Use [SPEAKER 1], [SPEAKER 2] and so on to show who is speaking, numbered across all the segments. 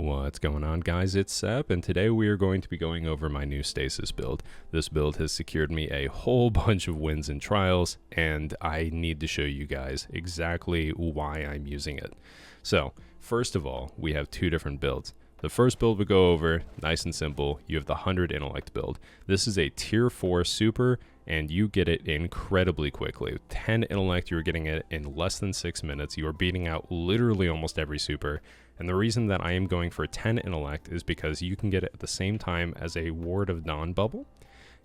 [SPEAKER 1] What's going on, guys? It's Sep, and today we are going to be going over my new Stasis build. This build has secured me a whole bunch of wins in trials, and I need to show you guys exactly why I'm using it. So, first of all, we have two different builds. The first build we go over, nice and simple, you have the 100 intellect build. This is a tier 4 super, and you get it incredibly quickly. With 10 intellect, you're getting it in less than 6 minutes. You are beating out literally almost every super. And the reason that I am going for 10 intellect is because you can get it at the same time as a Ward of Dawn bubble.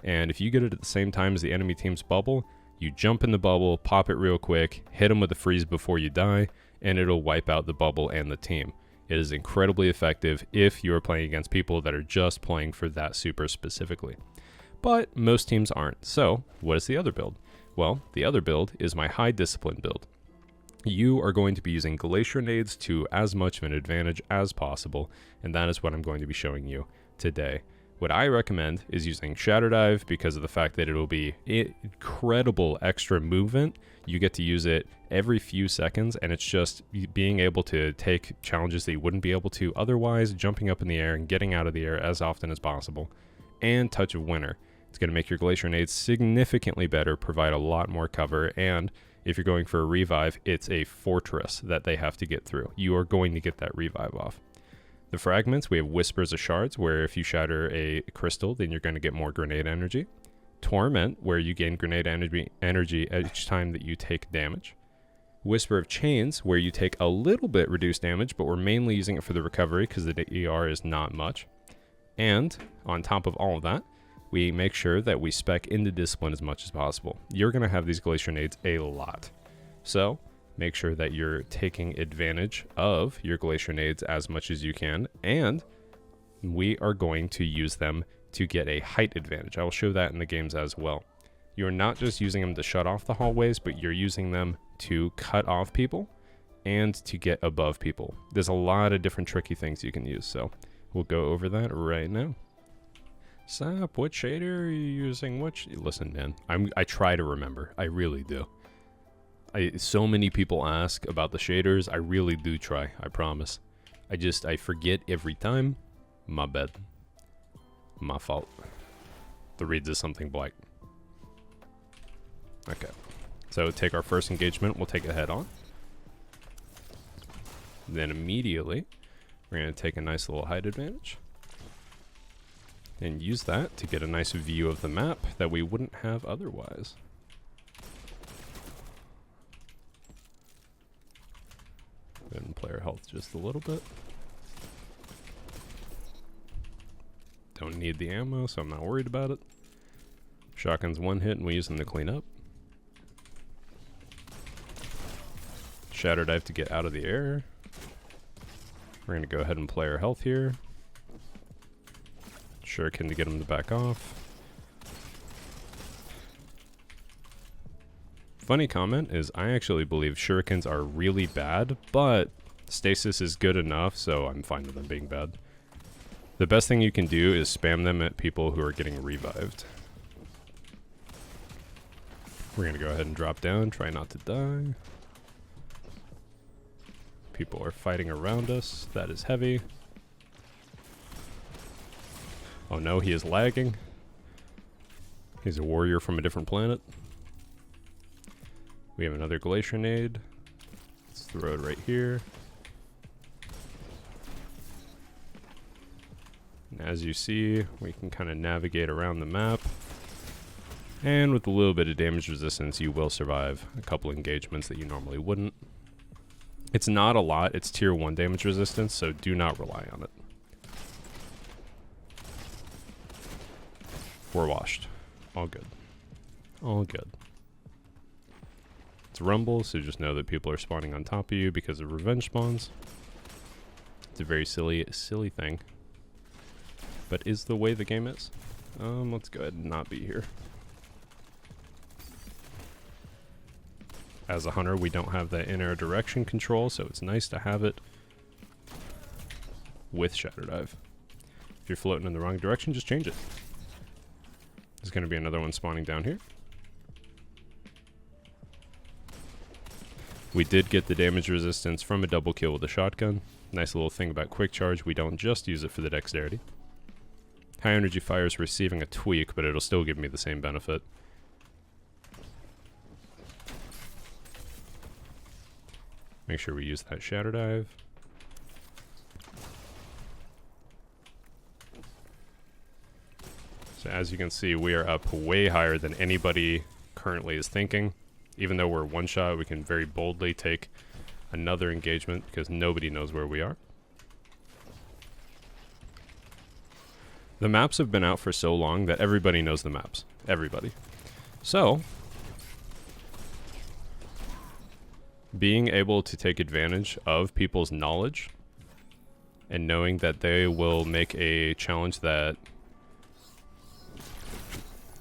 [SPEAKER 1] And if you get it at the same time as the enemy team's bubble, you jump in the bubble, pop it real quick, hit them with a freeze before you die, and it'll wipe out the bubble and the team. It is incredibly effective if you are playing against people that are just playing for that super specifically. But most teams aren't. So what is the other build? Well, the other build is my high discipline build. You are going to be using glacier nades to as much of an advantage as possible, and that is what I'm going to be showing you today. What I recommend is using Shatter Dive because of the fact that it will be incredible extra movement. You get to use it every few seconds, and it's just being able to take challenges that you wouldn't be able to otherwise, jumping up in the air and getting out of the air as often as possible. And Touch of Winter. It's going to make your glacier nades significantly better, provide a lot more cover, and if you're going for a revive, it's a fortress that they have to get through. You are going to get that revive off. The fragments, we have Whispers of Shards, where if you shatter a crystal, then you're going to get more grenade energy. Torment, where you gain grenade energy each time that you take damage. Whisper of Chains, where you take a little bit reduced damage, but we're mainly using it for the recovery because the ER is not much. And on top of all of that, we make sure that we spec into discipline as much as possible. You're going to have these glacier nades a lot. So make sure that you're taking advantage of your glacier nades as much as you can. And we are going to use them to get a height advantage. I will show that in the games as well. You're not just using them to shut off the hallways, but you're using them to cut off people and to get above people. There's a lot of different tricky things you can use. So we'll go over that right now. Sap, what shader are you using? Listen, man, I try to remember. I really do. So many people ask about the shaders. I really do try. I promise. I forget every time. My bad. My fault. The reads is something black. Okay. So take our first engagement. We'll take it head on. Then immediately, we're going to take a nice little height advantage. And use that to get a nice view of the map that we wouldn't have otherwise. And player health just a little bit. Don't need the ammo, so I'm not worried about it. Shotgun's one hit and we use them to clean up. Shatter Dive to get out of the air. We're going to go ahead and play our health here. Shuriken to get him to back off. Funny comment is I actually believe shurikens are really bad, but stasis is good enough, so I'm fine with them being bad. The best thing you can do is spam them at people who are getting revived. We're going to go ahead and drop down, try not to die. People are fighting around us. That is heavy. Oh no, he is lagging. He's a warrior from a different planet. We have another glacier nade. Let's throw it right here. And as you see, we can kind of navigate around the map. And with a little bit of damage resistance, you will survive a couple engagements that you normally wouldn't. It's not a lot, it's tier 1 damage resistance, so do not rely on it. We're washed. All good. All good. It's Rumble, so just know that people are spawning on top of you because of revenge spawns. It's a very silly thing. But is the way the game is. Let's go ahead and not be here. As a hunter, we don't have that in-air direction control, so it's nice to have it with Shatter Dive. If you're floating in the wrong direction, just change it. There's going to be another one spawning down here. We did get the damage resistance from a double kill with a shotgun. Nice little thing about quick charge, we don't just use it for the dexterity. High energy fire is receiving a tweak, but it'll still give me the same benefit. Make sure we use that shatter dive. So as you can see, we are up way higher than anybody currently is thinking. Even though we're one shot, we can very boldly take another engagement because nobody knows where we are. The maps have been out for so long that everybody knows the maps. Everybody. So, being able to take advantage of people's knowledge and knowing that they will make a challenge that...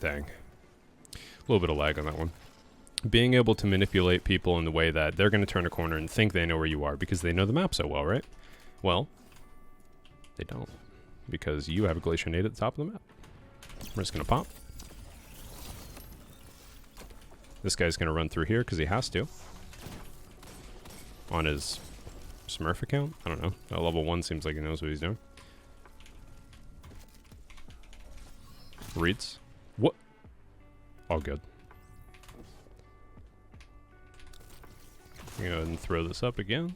[SPEAKER 1] Dang. A little bit of lag on that one. Being able to manipulate people in the way that they're going to turn a corner and think they know where you are because they know the map so well, right? Well, they don't. Because you have a glacier nade at the top of the map. We're just going to pop. This guy's going to run through here because he has to. On his Smurf account? I don't know. At level 1 seems like he knows what he's doing. Reads. What? All good. Go ahead and throw this up again.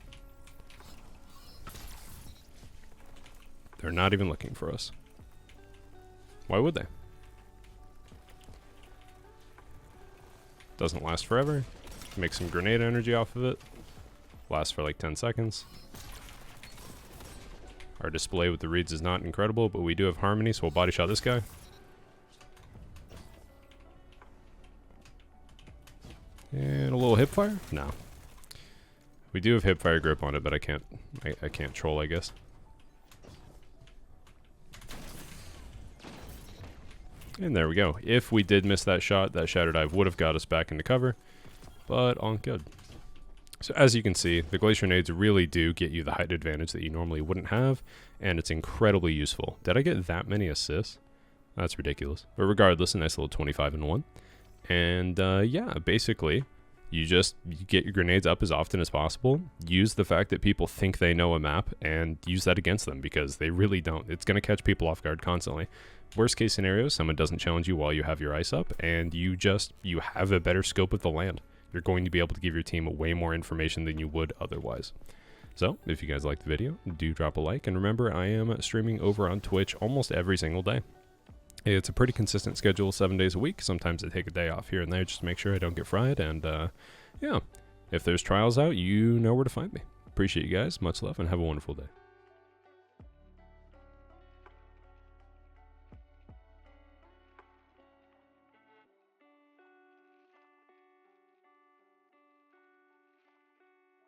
[SPEAKER 1] They're not even looking for us. Why would they? Doesn't last forever. Make some grenade energy off of it. Lasts for like 10 seconds. Our display with the reads is not incredible, but we do have harmony, so we'll body shot this guy. And a little hip fire? No. We do have hip fire grip on it, but I can't troll, I guess. And there we go. If we did miss that shot, that shatter dive would have got us back into cover, but all good. So as you can see, the glacier nades really do get you the height advantage that you normally wouldn't have, and it's incredibly useful. Did I get that many assists? That's ridiculous. But regardless, a nice little 25-1. And yeah, basically, you get your grenades up as often as possible. Use the fact that people think they know a map and use that against them because they really don't. It's going to catch people off guard constantly. Worst case scenario, someone doesn't challenge you while you have your ice up and you have a better scope of the land. You're going to be able to give your team way more information than you would otherwise. So, if you guys liked the video, do drop a like. And remember, I am streaming over on Twitch almost every single day. It's a pretty consistent schedule, 7 days a week. Sometimes I take a day off here and there just to make sure I don't get fried. And yeah, if there's trials out, you know where to find me. Appreciate you guys. Much love and have a wonderful day.